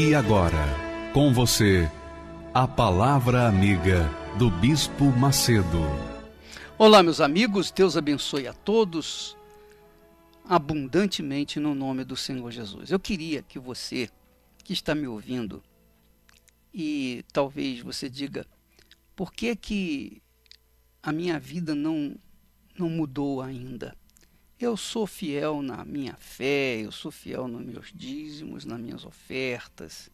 E agora, com você, a Palavra Amiga do Bispo Macedo. Olá, meus amigos, Deus abençoe a todos abundantemente no nome do Senhor Jesus. Eu queria que você, que está me ouvindo, e talvez você diga, por que que a minha vida não mudou ainda? Eu sou fiel na minha fé, eu sou fiel nos meus dízimos, nas minhas ofertas,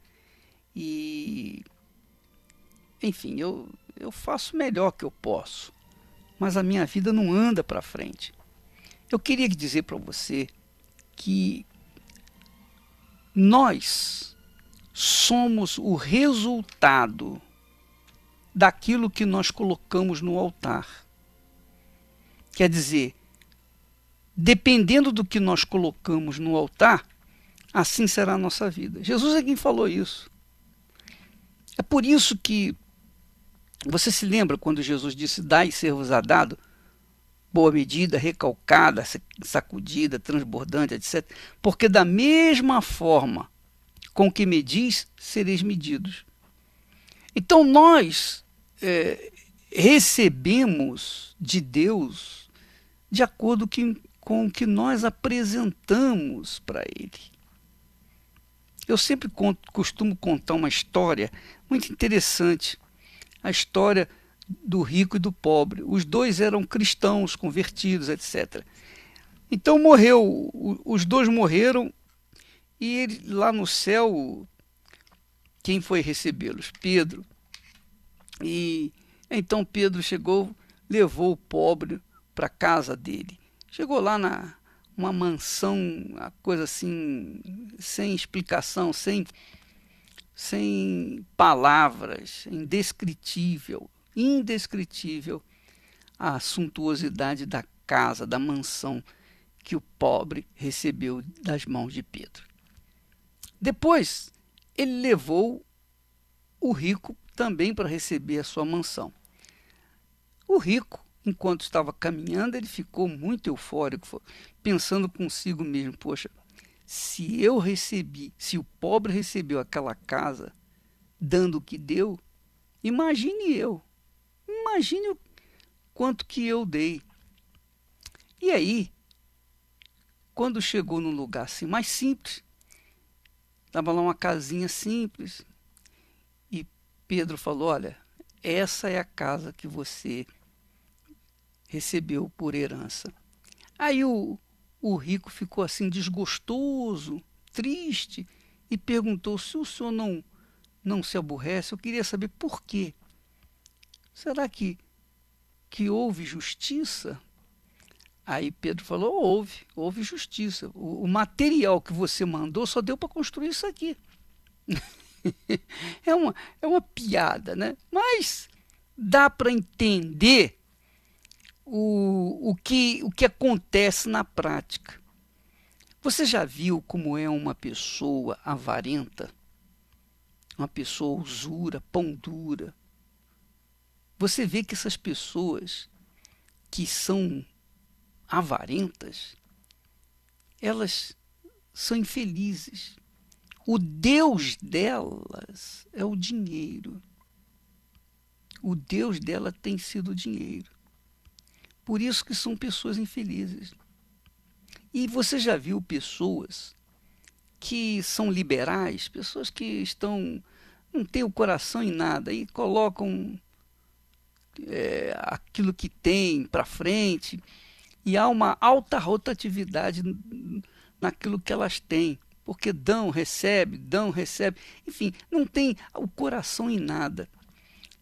e, enfim, eu faço o melhor que eu posso, mas a minha vida não anda para frente. Eu queria dizer para você que nós somos o resultado daquilo que nós colocamos no altar. Quer dizer, dependendo do que nós colocamos no altar, assim será a nossa vida. Jesus é quem falou isso. É por isso que você se lembra quando Jesus disse: dai e ser-vos-á dado, boa medida, recalcada, sacudida, transbordante, etc. Porque da mesma forma com que medis, sereis medidos. Então nós recebemos de Deus de acordo com o que nós apresentamos para Ele. Eu sempre costumo contar uma história muito interessante, a história do rico e do pobre. Os dois eram cristãos, convertidos, etc. Então os dois morreram, e ele, lá no céu, quem foi recebê-los? Pedro. E então Pedro chegou, levou o pobre para a casa dele. Chegou lá uma mansão, uma coisa assim, sem explicação, sem palavras, indescritível a suntuosidade da casa, da mansão que o pobre recebeu das mãos de Pedro. Depois, ele levou o rico também para receber a sua mansão. O rico, enquanto estava caminhando, ele ficou muito eufórico, pensando consigo mesmo: poxa, se o pobre recebeu aquela casa dando o que deu, imagine o quanto que eu dei. E aí, quando chegou num lugar assim mais simples, estava lá uma casinha simples, e Pedro falou: olha, essa é a casa que você recebeu por herança. Aí o rico ficou assim desgostoso, triste, e perguntou: se o senhor não se aborrece, eu queria saber por quê. Será que houve justiça? Aí Pedro falou: houve justiça. O material que você mandou só deu para construir isso aqui. É uma piada, né? Mas dá para entender o que acontece na prática. Você já viu como é uma pessoa avarenta? Uma pessoa usura, pão dura. Você vê que essas pessoas que são avarentas, elas são infelizes. O Deus delas é o dinheiro. O Deus dela tem sido o dinheiro. Por isso que são pessoas infelizes. E você já viu pessoas que são liberais, pessoas que não têm o coração em nada e colocam aquilo que tem para frente, e há uma alta rotatividade naquilo que elas têm, porque dão, recebe, enfim, não tem o coração em nada.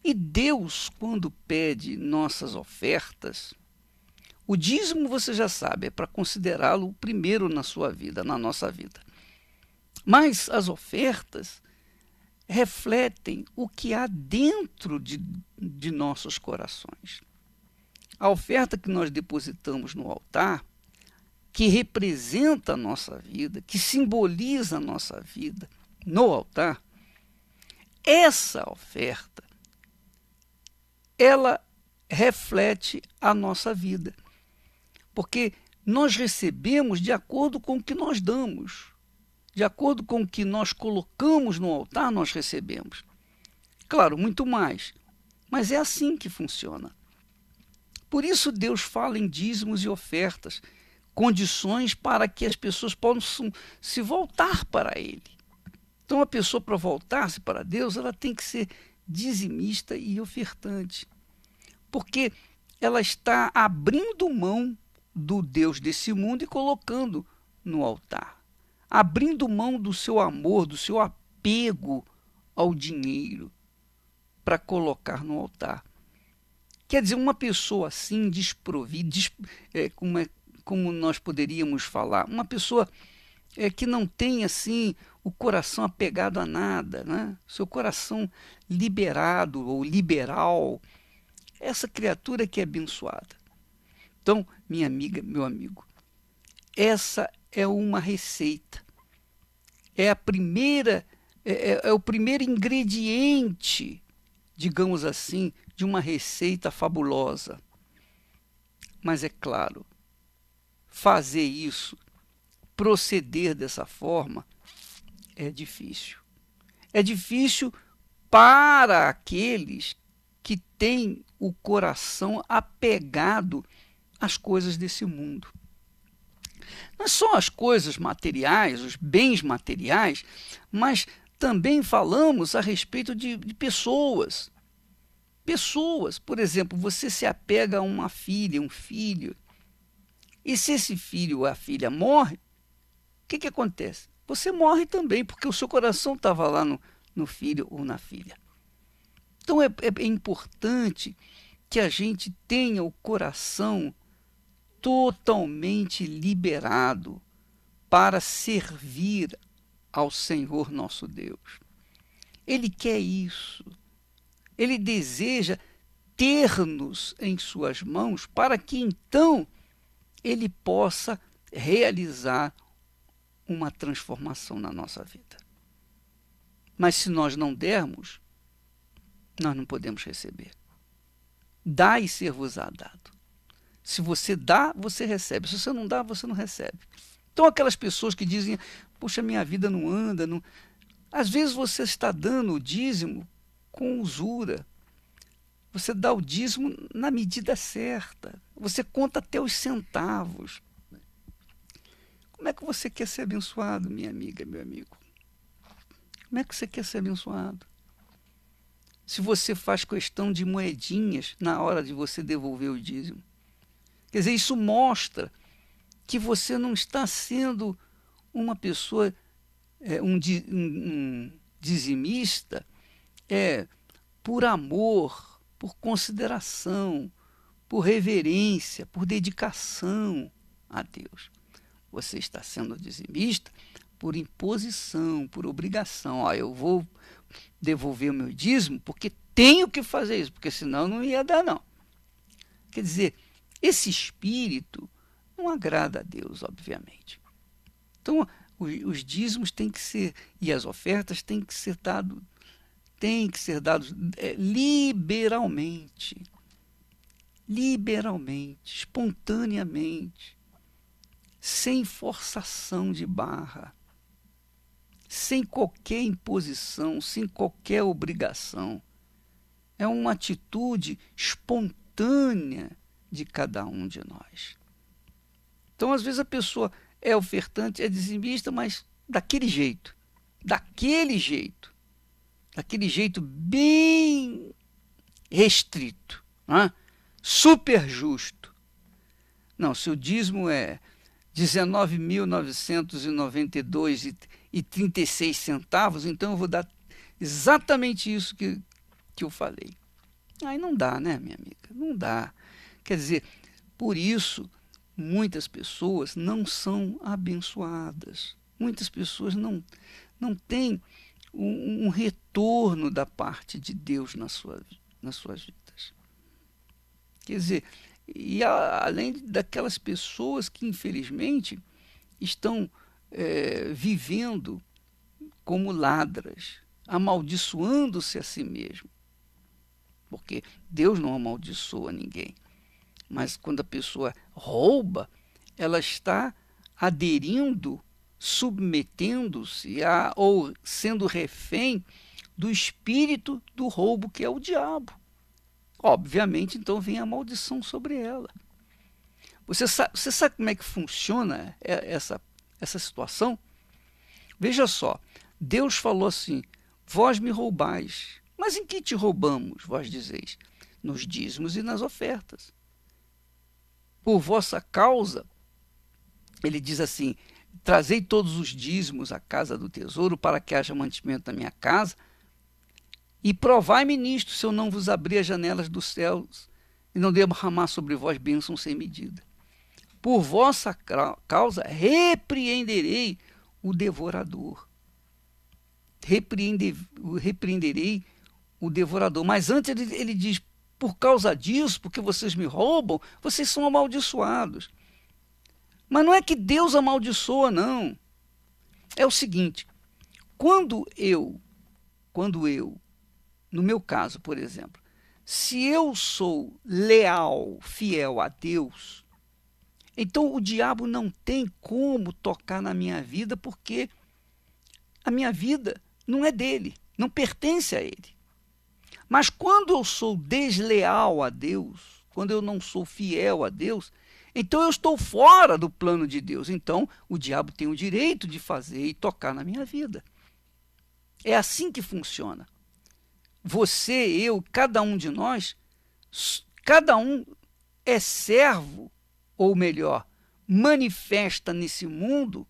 E Deus, quando pede nossas ofertas, o dízimo, você já sabe, é para considerá-lo o primeiro na sua vida, na nossa vida. Mas as ofertas refletem o que há dentro de nossos corações. A oferta que nós depositamos no altar, que representa a nossa vida, que simboliza a nossa vida no altar, essa oferta, ela reflete a nossa vida. Porque nós recebemos de acordo com o que nós damos. De acordo com o que nós colocamos no altar, nós recebemos. Claro, muito mais, mas é assim que funciona. Por isso Deus fala em dízimos e ofertas, condições para que as pessoas possam se voltar para Ele. Então a pessoa, para voltar-se para Deus, ela tem que ser dizimista e ofertante, porque ela está abrindo mão do Deus desse mundo e colocando no altar, abrindo mão do seu amor, do seu apego ao dinheiro para colocar no altar. Quer dizer, uma pessoa assim, desprovida, como nós poderíamos falar, uma pessoa que não tem assim o coração apegado a nada, né? Seu coração liberado ou liberal, essa criatura que é abençoada. Então, minha amiga, meu amigo, essa é uma receita, é a primeira, é o primeiro ingrediente, digamos assim, de uma receita fabulosa. Mas é claro, fazer isso, proceder dessa forma, é difícil. É difícil para aqueles que têm o coração apegado às coisas desse mundo. Não só as coisas materiais, os bens materiais, mas também falamos a respeito de pessoas. Pessoas, por exemplo, você se apega a uma filha, um filho, e se esse filho ou a filha morre, o que acontece? Você morre também, porque o seu coração estava lá no filho ou na filha. Então é importante que a gente tenha o coração totalmente liberado para servir ao Senhor nosso Deus. Ele quer isso. Ele deseja ter-nos em suas mãos para que então ele possa realizar uma transformação na nossa vida. Mas se nós não dermos, nós não podemos receber. Dá e ser-vos-á dado. Se você dá, você recebe. Se você não dá, você não recebe. Então aquelas pessoas que dizem, poxa, minha vida não anda. Não... Às vezes você está dando o dízimo com usura. Você dá o dízimo na medida certa. Você conta até os centavos. Como é que você quer ser abençoado, minha amiga, meu amigo? Como é que você quer ser abençoado? Se você faz questão de moedinhas na hora de você devolver o dízimo. Quer dizer, isso mostra que você não está sendo uma pessoa, um dizimista, por amor, por consideração, por reverência, por dedicação a Deus. Você está sendo dizimista por imposição, por obrigação. Eu vou devolver o meu dízimo porque tenho que fazer isso, porque senão não ia dar, não. Quer dizer, esse espírito não agrada a Deus, obviamente. Então, os dízimos têm que ser, e as ofertas têm que ser dados liberalmente, espontaneamente, sem forçação de barra, sem qualquer imposição, sem qualquer obrigação. É uma atitude espontânea de cada um de nós. Então, às vezes, a pessoa é ofertante, é dizimista, mas daquele jeito bem restrito, né? Super justo. Não, se o dízimo é 19.992,36 centavos, então eu vou dar exatamente isso que eu falei. Aí não dá, né, minha amiga? Não dá. Quer dizer, por isso, muitas pessoas não são abençoadas. Muitas pessoas não têm um retorno da parte de Deus nas suas vidas. Quer dizer, e além daquelas pessoas que, infelizmente, estão vivendo como ladras, amaldiçoando-se a si mesmo. Porque Deus não amaldiçoa ninguém. Mas quando a pessoa rouba, ela está aderindo submetendo-se ou sendo refém do espírito do roubo, que é o diabo. Obviamente, então, vem a maldição sobre ela. Você sabe como é que funciona essa situação? Veja só, Deus falou assim: vós me roubais. Mas em que te roubamos, vós dizeis? Nos dízimos e nas ofertas. Por vossa causa, ele diz assim: trazei todos os dízimos à casa do tesouro, para que haja mantimento na minha casa, e provai-me nisto, se eu não vos abrir as janelas dos céus, e não derramar sobre vós bênçãos sem medida. Por vossa causa repreenderei o devorador. Repreenderei o devorador. Mas antes ele diz: por causa disso, porque vocês me roubam, vocês são amaldiçoados. Mas não é que Deus amaldiçoa, não. É o seguinte: quando eu, no meu caso, por exemplo, se eu sou leal, fiel a Deus, então o diabo não tem como tocar na minha vida, porque a minha vida não é dele, não pertence a ele. Mas quando eu sou desleal a Deus, quando eu não sou fiel a Deus, então eu estou fora do plano de Deus. Então o diabo tem o direito de fazer e tocar na minha vida. É assim que funciona. Você, eu, cada um de nós, cada um é servo, ou melhor, manifesta nesse mundo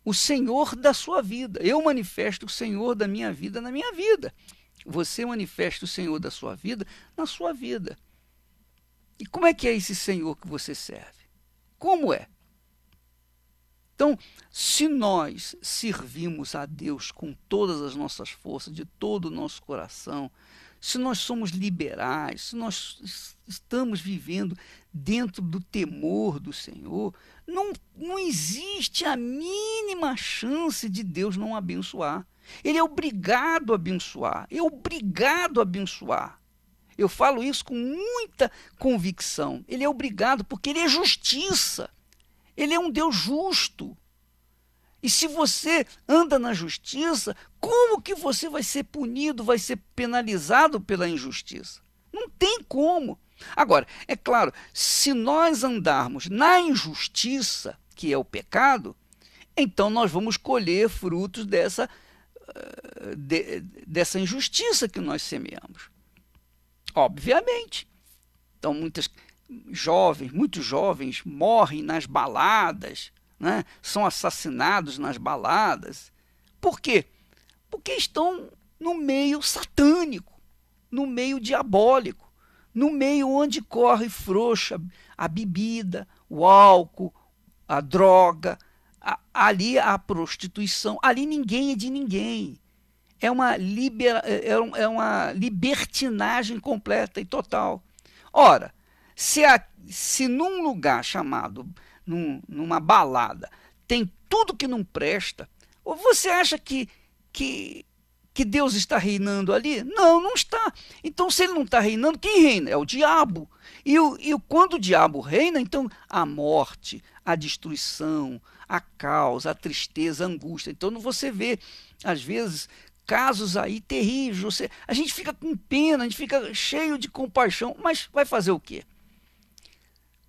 o Senhor da sua vida. Eu manifesto o Senhor da minha vida na minha vida. Você manifesta o Senhor da sua vida na sua vida. E como é que é esse Senhor que você serve? Como é? Então, se nós servimos a Deus com todas as nossas forças, de todo o nosso coração, se nós somos liberais, se nós estamos vivendo dentro do temor do Senhor, não existe a mínima chance de Deus não abençoar. Ele é obrigado a abençoar, é obrigado a abençoar. Eu falo isso com muita convicção. Ele é obrigado porque ele é justiça. Ele é um Deus justo. E se você anda na justiça, como que você vai ser punido, vai ser penalizado pela injustiça? Não tem como. Agora, é claro, se nós andarmos na injustiça, que é o pecado, então nós vamos colher frutos dessa injustiça que nós semeamos. Obviamente. Então, muitos jovens morrem nas baladas, né? São assassinados nas baladas. Por quê? Porque estão no meio satânico, no meio diabólico, no meio onde corre frouxa a bebida, o álcool, a droga, ali a prostituição, ali ninguém é de ninguém. É uma libertinagem completa e total. Ora, se num lugar chamado, numa balada, tem tudo que não presta, você acha que Deus está reinando ali? Não, não está. Então, se ele não está reinando, quem reina? É o diabo. E quando o diabo reina, então a morte, a destruição, a causa, a tristeza, a angústia. Então você vê, às vezes, casos aí terríveis. A gente fica com pena, a gente fica cheio de compaixão, mas vai fazer o quê?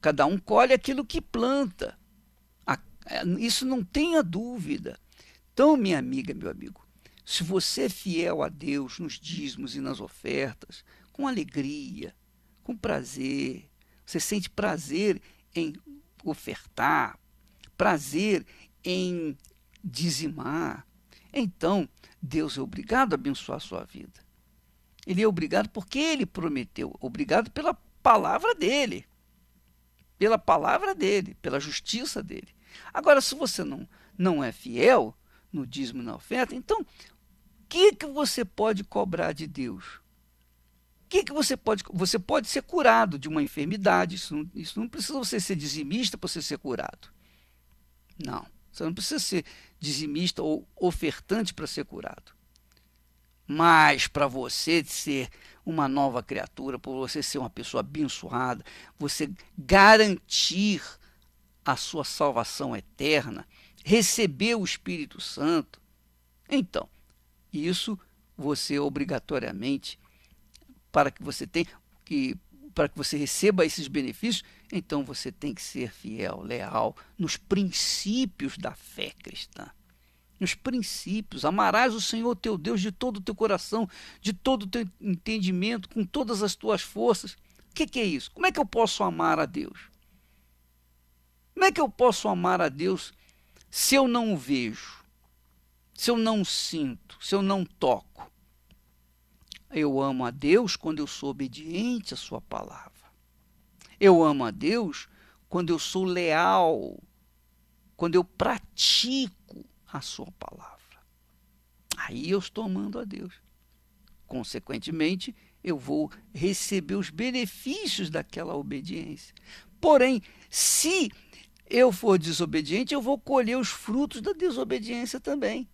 Cada um colhe aquilo que planta. Isso não tenha dúvida. Então, minha amiga, meu amigo, se você é fiel a Deus nos dízimos e nas ofertas, com alegria, com prazer, você sente prazer em ofertar, prazer em dizimar, então Deus é obrigado a abençoar a sua vida. Ele é obrigado porque ele prometeu, obrigado pela palavra dele, pela justiça dele. Agora, se você não é fiel no dízimo e na oferta, então, o que você pode cobrar de Deus? Você pode ser curado de uma enfermidade, isso não precisa você ser dizimista para você ser curado. Não, você não precisa ser dizimista ou ofertante para ser curado. Mas para você ser uma nova criatura, para você ser uma pessoa abençoada, você garantir a sua salvação eterna, receber o Espírito Santo, então, isso você obrigatoriamente, para que você tenha, para que você receba esses benefícios, então você tem que ser fiel, leal nos princípios da fé cristã. Nos princípios, amarás o Senhor teu Deus de todo o teu coração, de todo o teu entendimento, com todas as tuas forças. O que é isso? Como é que eu posso amar a Deus? Como é que eu posso amar a Deus se eu não o vejo, se eu não o sinto, se eu não toco? Eu amo a Deus quando eu sou obediente à sua palavra. Eu amo a Deus quando eu sou leal, quando eu pratico a sua palavra. Aí eu estou amando a Deus. Consequentemente, eu vou receber os benefícios daquela obediência. Porém, se eu for desobediente, eu vou colher os frutos da desobediência também.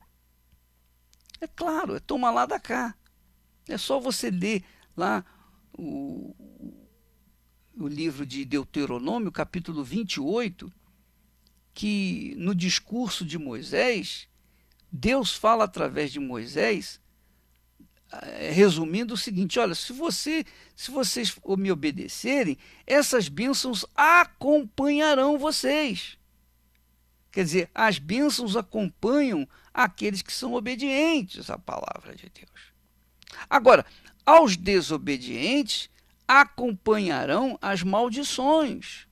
É claro, é toma lá da cá. É só você ler lá o livro de Deuteronômio, capítulo 28, que no discurso de Moisés, Deus fala através de Moisés, resumindo o seguinte: olha, se vocês me obedecerem, essas bênçãos acompanharão vocês. Quer dizer, as bênçãos acompanham aqueles que são obedientes à palavra de Deus. Agora, aos desobedientes acompanharão as maldições.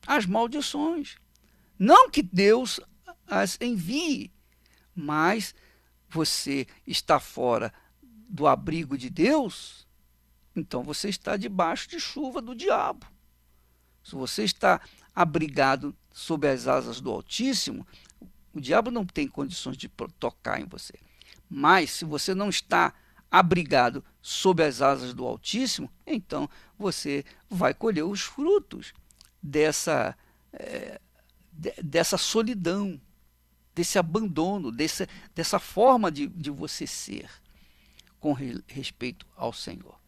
As maldições. Não que Deus as envie, mas você está fora do abrigo de Deus, então você está debaixo de chuva do diabo. Se você está abrigado sob as asas do Altíssimo, o diabo não tem condições de tocar em você. Mas se você não está abrigado sob as asas do Altíssimo, então você vai colher os frutos dessa solidão, desse abandono, dessa forma de você ser com respeito ao Senhor.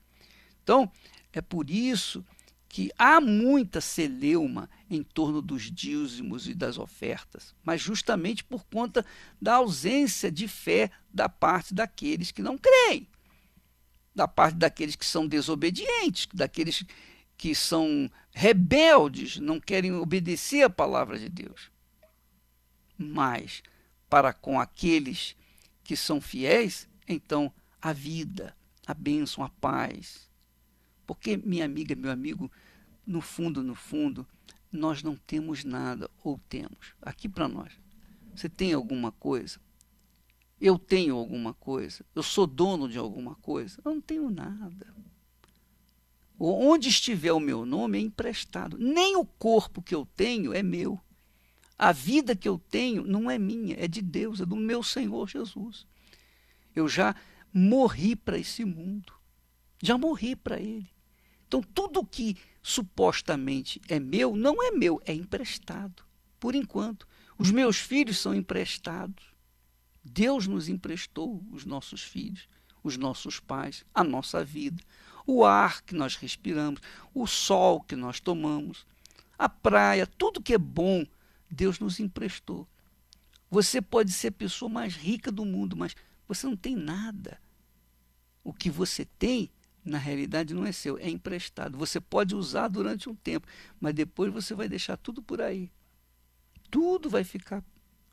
Então, é por isso que há muita celeuma em torno dos dízimos e das ofertas, mas justamente por conta da ausência de fé da parte daqueles que não creem, da parte daqueles que são desobedientes, daqueles que são rebeldes, não querem obedecer à palavra de Deus. Mas, para com aqueles que são fiéis, então, a vida, a bênção, a paz. Porque, minha amiga, meu amigo, no fundo, nós não temos nada, ou temos. Aqui para nós. Você tem alguma coisa? Eu tenho alguma coisa? Eu sou dono de alguma coisa? Eu não tenho nada. Onde estiver o meu nome é emprestado. Nem o corpo que eu tenho é meu. A vida que eu tenho não é minha, é de Deus, é do meu Senhor Jesus. Eu já morri para esse mundo. Já morri para ele. Então, tudo que supostamente é meu, não é meu, é emprestado. Por enquanto. Os meus filhos são emprestados. Deus nos emprestou os nossos filhos, os nossos pais, a nossa vida. O ar que nós respiramos, o sol que nós tomamos, a praia, tudo que é bom, Deus nos emprestou. Você pode ser a pessoa mais rica do mundo, mas você não tem nada. O que você tem, na realidade, não é seu, é emprestado. Você pode usar durante um tempo, mas depois você vai deixar tudo por aí. Tudo vai ficar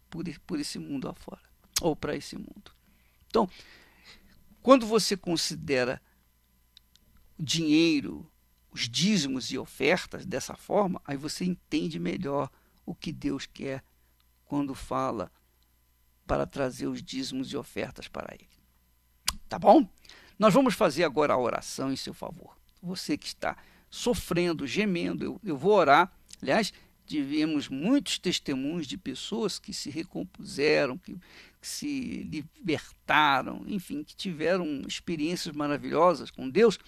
por esse mundo afora, ou para esse mundo. Então, quando você considera dinheiro, os dízimos e ofertas dessa forma, aí você entende melhor o que Deus quer quando fala para trazer os dízimos e ofertas para ele. Tá bom? Nós vamos fazer agora a oração em seu favor. Você que está sofrendo, gemendo, eu vou orar. Aliás, tivemos muitos testemunhos de pessoas que se recompuseram, que se libertaram, enfim, que tiveram experiências maravilhosas com Deus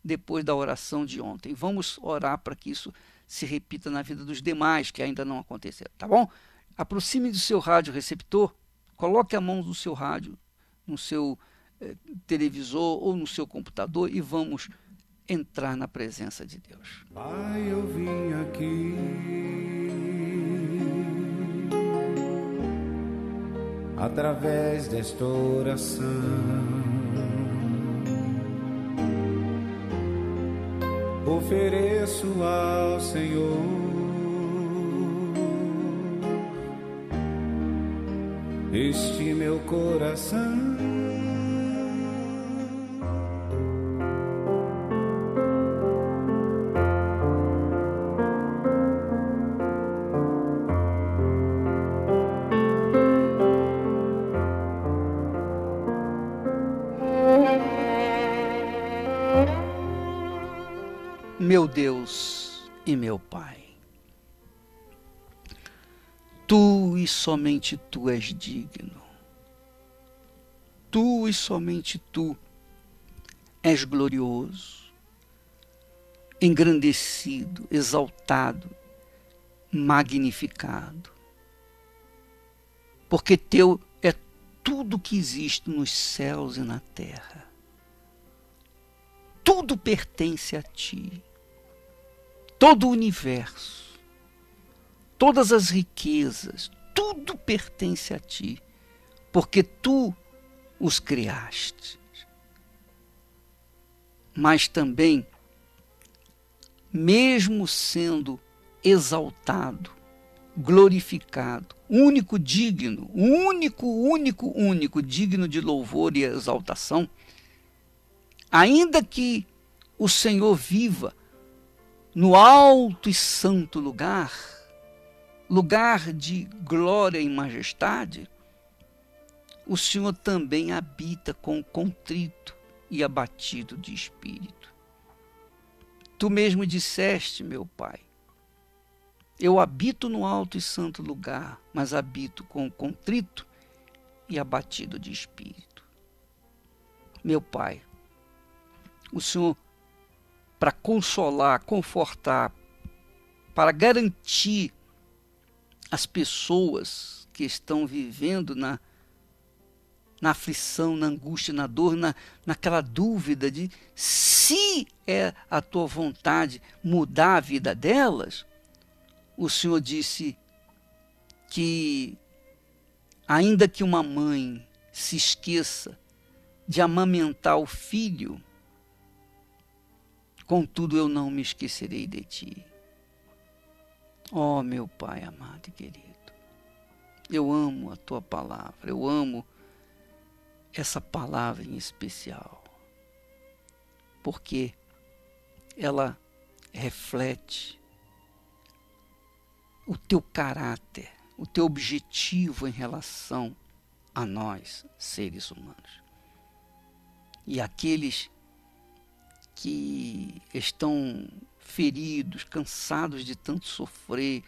depois da oração de ontem. Vamos orar para que isso se repita na vida dos demais que ainda não aconteceram, tá bom? Aproxime do seu rádio receptor, coloque a mão no seu rádio, no seu televisor ou no seu computador e vamos entrar na presença de Deus. Pai, eu vim aqui através desta oração. Ofereço ao Senhor este meu coração. Meu Deus e meu Pai, Tu e somente Tu és digno. Tu e somente Tu és glorioso, engrandecido, exaltado, magnificado. Porque Teu é tudo que existe nos céus e na terra. Tudo pertence a Ti. Todo o universo, todas as riquezas, tudo pertence a Ti, porque Tu os criaste. Mas também, mesmo sendo exaltado, glorificado, único digno, único digno de louvor e exaltação, ainda que o Senhor viva no alto e santo lugar, lugar de glória e majestade, o Senhor também habita com o contrito e abatido de espírito. Tu mesmo disseste, meu Pai, eu habito no alto e santo lugar, mas habito com o contrito e abatido de espírito. Meu Pai, o Senhor, para consolar, confortar, para garantir as pessoas que estão vivendo na aflição, na angústia, na dor, naquela dúvida de se é a Tua vontade mudar a vida delas, o Senhor disse que ainda que uma mãe se esqueça de amamentar o filho, contudo, eu não me esquecerei de Ti. Ó, meu Pai amado e querido, eu amo a Tua palavra, eu amo essa palavra em especial, porque ela reflete o Teu caráter, o Teu objetivo em relação a nós, seres humanos. E aqueles que estão feridos, cansados de tanto sofrer,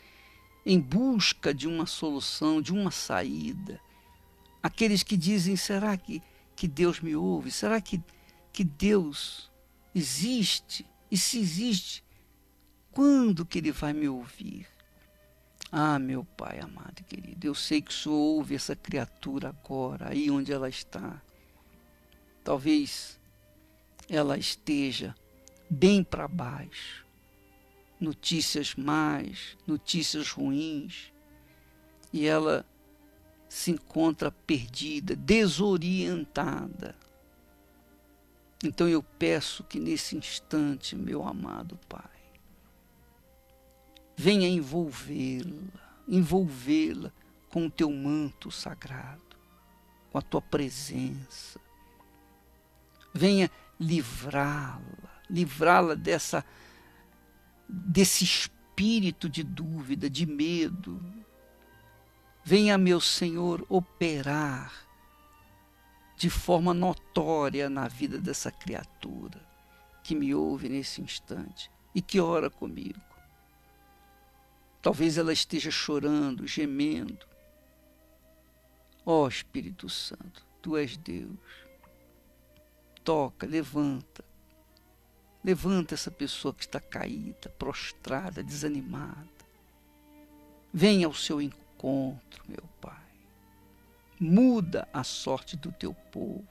em busca de uma solução, de uma saída. Aqueles que dizem, será que Deus me ouve? Será que Deus existe? E se existe, quando que Ele vai me ouvir? Ah, meu Pai amado e querido, eu sei que o Senhor ouve essa criatura agora, aí onde ela está. Talvez ela esteja bem para baixo, notícias más, notícias ruins, e ela se encontra perdida, desorientada. Então eu peço que nesse instante, meu amado Pai, venha envolvê-la com o Teu manto sagrado, com a Tua presença. Venha livrá-la desse espírito de dúvida, de medo. Venha, meu Senhor, operar de forma notória na vida dessa criatura que me ouve nesse instante e que ora comigo. Talvez ela esteja chorando, gemendo. Ó Espírito Santo, Tu és Deus. Toca, levanta essa pessoa que está caída, prostrada, desanimada. Venha ao seu encontro, meu Pai. Muda a sorte do Teu povo.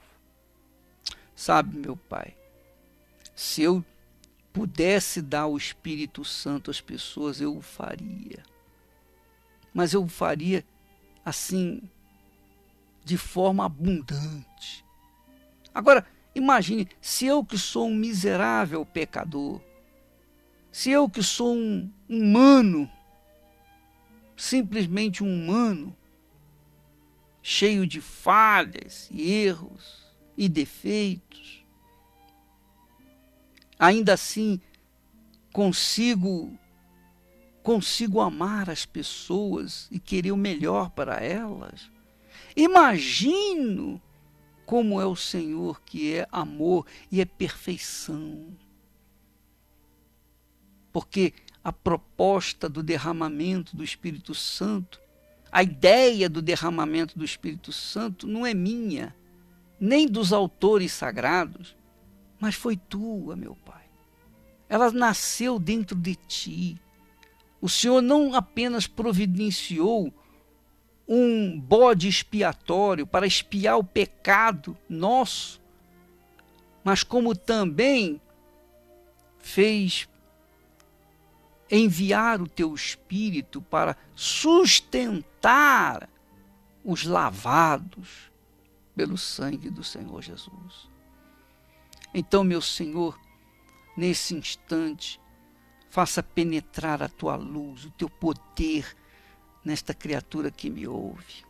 Sabe, meu Pai, se eu pudesse dar o Espírito Santo às pessoas, eu o faria. Mas eu o faria assim, de forma abundante. Agora, imagine, se eu que sou um miserável pecador, se eu que sou um humano, simplesmente um humano, cheio de falhas e erros e defeitos, ainda assim consigo amar as pessoas e querer o melhor para elas. Imagino como é o Senhor, que é amor e é perfeição. Porque a proposta do derramamento do Espírito Santo, a ideia do derramamento do Espírito Santo não é minha, nem dos autores sagrados, mas foi tua, meu Pai. Ela nasceu dentro de ti. O Senhor não apenas providenciou um bode expiatório para expiar o pecado nosso, mas como também fez enviar o teu Espírito para sustentar os lavados pelo sangue do Senhor Jesus. Então, meu Senhor, nesse instante, faça penetrar a tua luz, o teu poder nesta criatura que me ouve.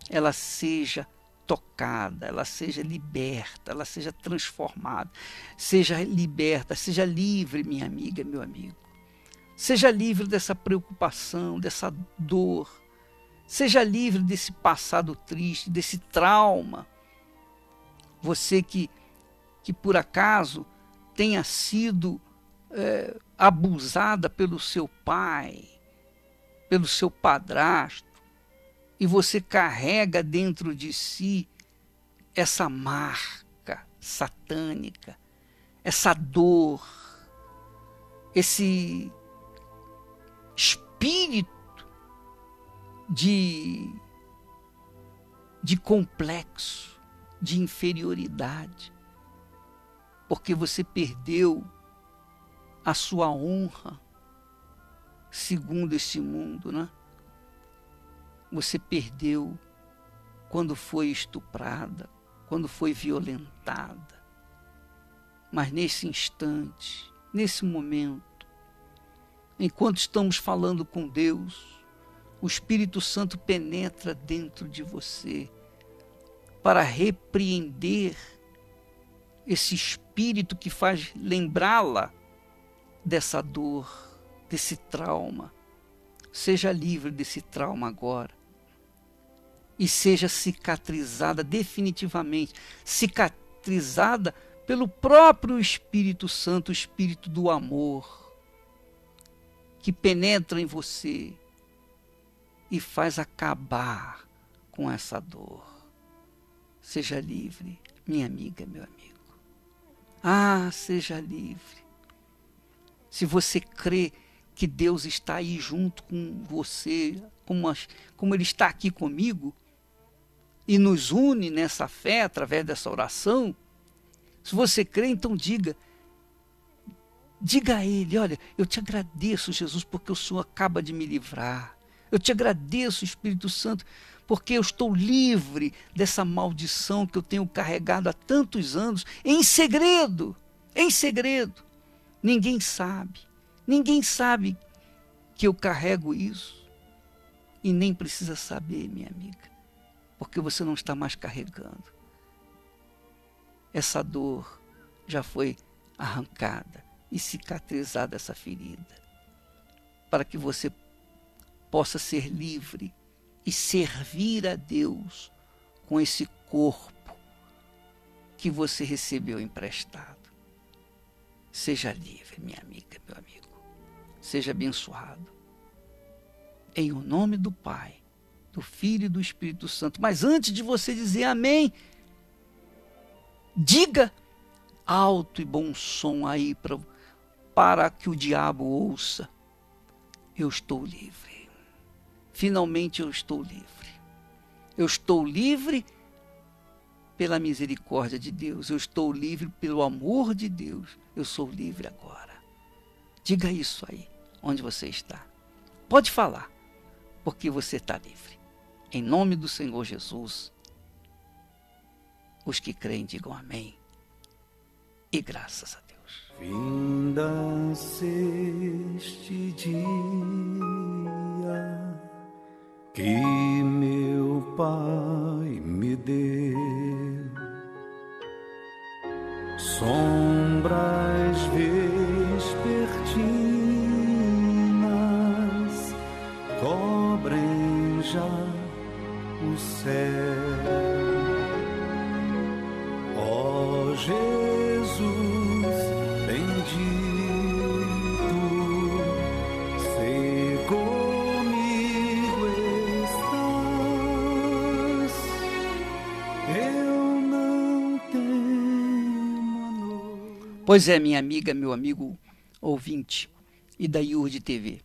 Ela seja tocada, ela seja liberta, ela seja transformada, seja liberta, seja livre, minha amiga, meu amigo. Seja livre dessa preocupação, dessa dor. Seja livre desse passado triste, desse trauma. Você que por acaso tenha sido abusada pelo seu pai, pelo seu padrasto, e você carrega dentro de si essa marca satânica, essa dor, esse espírito de complexo, de inferioridade, porque você perdeu a sua honra segundo esse mundo, né? Você perdeu quando foi estuprada, quando foi violentada. Mas nesse instante, nesse momento, enquanto estamos falando com Deus, o Espírito Santo penetra dentro de você para repreender esse espírito que faz lembrá-la dessa dor, desse trauma. Seja livre desse trauma agora e seja cicatrizada definitivamente, cicatrizada pelo próprio Espírito Santo, o Espírito do amor, que penetra em você e faz acabar com essa dor. Seja livre, minha amiga, meu amigo. Ah, seja livre. Se você crê que Deus está aí junto com você, como Ele está aqui comigo, e nos une nessa fé através dessa oração, se você crê, então diga a Ele: olha, eu te agradeço, Jesus, porque o Senhor acaba de me livrar. Eu te agradeço, Espírito Santo, porque eu estou livre dessa maldição que eu tenho carregado há tantos anos, em segredo, Ninguém sabe que eu carrego isso, e nem precisa saber, minha amiga, porque você não está mais carregando. Essa dor já foi arrancada e cicatrizada, essa ferida, para que você possa ser livre e servir a Deus com esse corpo que você recebeu emprestado. Seja livre, minha amiga, meu amigo. Seja abençoado. Em o nome do Pai, do Filho e do Espírito Santo. Mas antes de você dizer amém, diga alto e bom som aí para que o diabo ouça: eu estou livre. Finalmente eu estou livre. Eu estou livre pela misericórdia de Deus. Eu estou livre pelo amor de Deus. Eu sou livre agora. Diga isso aí, onde você está. Pode falar, porque você está livre. Em nome do Senhor Jesus. Os que creem digam amém. E graças a Deus. Finda-se este dia que meu Pai me deu, sombras vespertinas cobrem já o céu. Ó Jesus bendito, se comigo estás, eu não temo a noite. Pois é, minha amiga, meu amigo ouvinte e da IURD TV,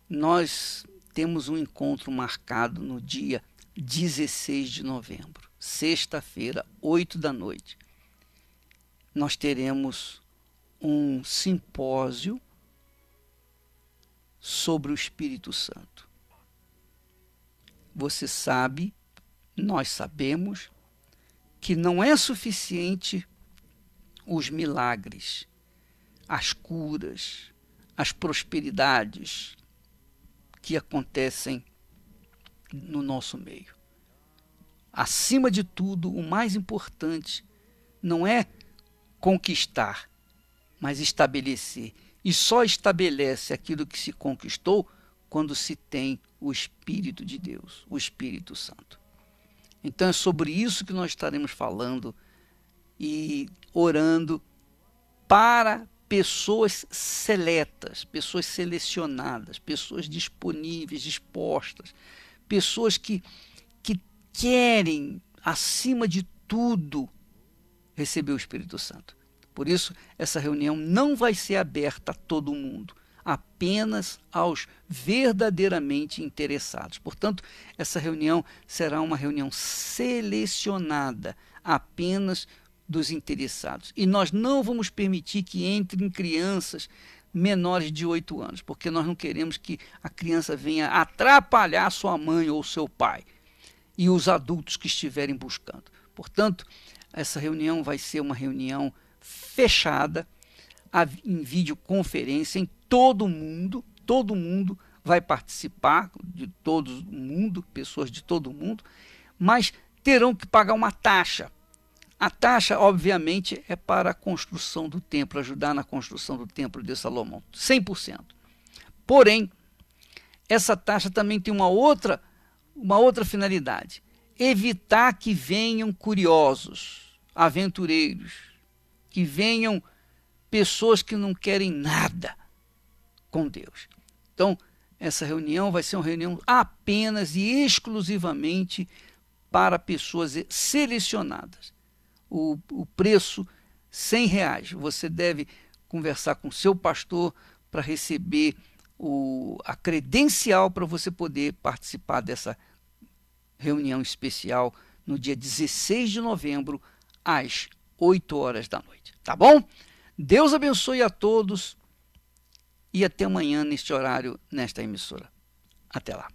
nós temos um encontro marcado no dia 16 de novembro, sexta-feira, 8 da noite. Nós teremos um simpósio sobre o Espírito Santo. Você sabe, nós sabemos, que não é suficiente os milagres, as curas, as prosperidades que acontecem no nosso meio. Acima de tudo, o mais importante não é conquistar, mas estabelecer. E só estabelece aquilo que se conquistou quando se tem o Espírito de Deus, o Espírito Santo. Então é sobre isso que nós estaremos falando e orando para pessoas seletas, pessoas selecionadas, pessoas disponíveis, dispostas, pessoas que querem, acima de tudo, receber o Espírito Santo. Por isso, essa reunião não vai ser aberta a todo mundo, apenas aos verdadeiramente interessados. Portanto, essa reunião será uma reunião selecionada apenas dos interessados. E nós não vamos permitir que entrem crianças menores de 8 anos, porque nós não queremos que a criança venha atrapalhar sua mãe ou seu pai e os adultos que estiverem buscando. Portanto, essa reunião vai ser uma reunião fechada, em videoconferência, em todo mundo vai participar, de todo o mundo, pessoas de todo o mundo, mas terão que pagar uma taxa. A taxa, obviamente, é para a construção do templo, ajudar na construção do templo de Salomão, 100%. Porém, essa taxa também tem uma outra finalidade: evitar que venham curiosos, aventureiros, que venham pessoas que não querem nada com Deus. Então, essa reunião vai ser uma reunião apenas e exclusivamente para pessoas selecionadas. O preço, R$100. Você deve conversar com seu pastor para receber a credencial para você poder participar dessa reunião especial no dia 16 de novembro, às 8 horas da noite. Tá bom? Deus abençoe a todos e até amanhã neste horário, nesta emissora. Até lá.